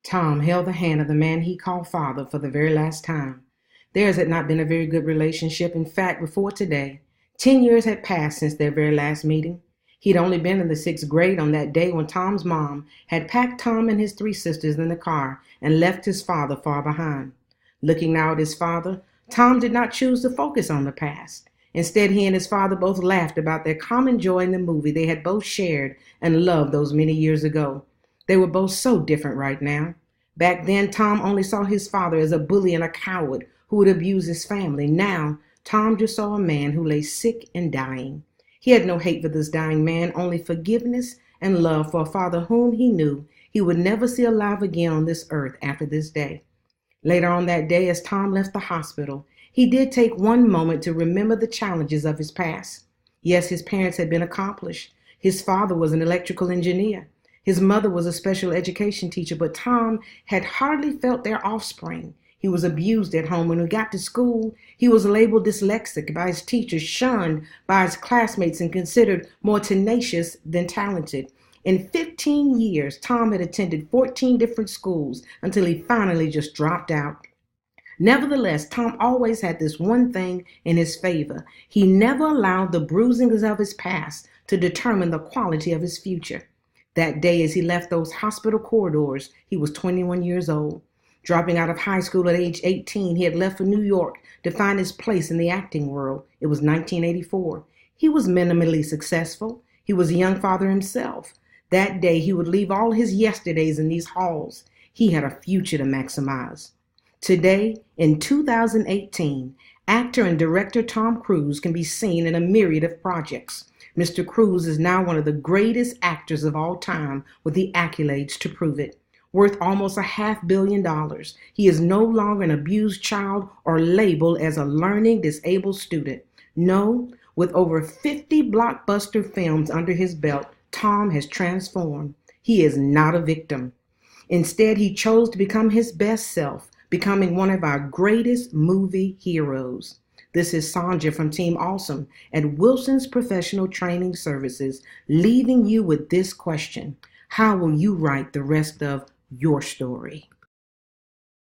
Tom held the hand of the man he called father for the very last time. Theirs had not been a very good relationship. In fact, before today, 10 years had passed since their very last meeting. He'd only been in the sixth grade on that day when Tom's mom had packed Tom and his three sisters in the car and left his father far behind. Looking now at his father, Tom did not choose to focus on the past. Instead, he and his father both laughed about their common joy in the movie they had both shared and loved those many years ago. They were both so different right now. Back then, Tom only saw his father as a bully and a coward who would abuse his family. Now, Tom just saw a man who lay sick and dying. He had no hate for this dying man, only forgiveness and love for a father whom he knew he would never see alive again on this earth after this day. Later on that day, as Tom left the hospital, he did take one moment to remember the challenges of his past. Yes, his parents had been accomplished. His father was an electrical engineer. His mother was a special education teacher, but Tom had hardly felt their offspring. He was abused at home. When he got to school, he was labeled dyslexic by his teachers, shunned by his classmates, and considered more tenacious than talented. In 15 years, Tom had attended 14 different schools until he finally just dropped out. Nevertheless, Tom always had this one thing in his favor. He never allowed the bruisings of his past to determine the quality of his future. That day, as he left those hospital corridors, he was 21 years old. Dropping out of high school at age 18, he had left for New York to find his place in the acting world. It was 1984. He was minimally successful. He was a young father himself. That day, he would leave all his yesterdays in these halls. He had a future to maximize. Today, in 2018, actor and director Tom Cruise can be seen in a myriad of projects. Mr. Cruise is now one of the greatest actors of all time, with the accolades to prove it. Worth almost $500 million, he is no longer an abused child or labeled as a learning disabled student. No, with over 50 blockbuster films under his belt, Tom has transformed. He is not a victim. Instead, he chose to become his best self, becoming one of our greatest movie heroes. This is Sandra from Team Awesome at Wilson's Professional Training Services, leaving you with this question: how will you write the rest of your story?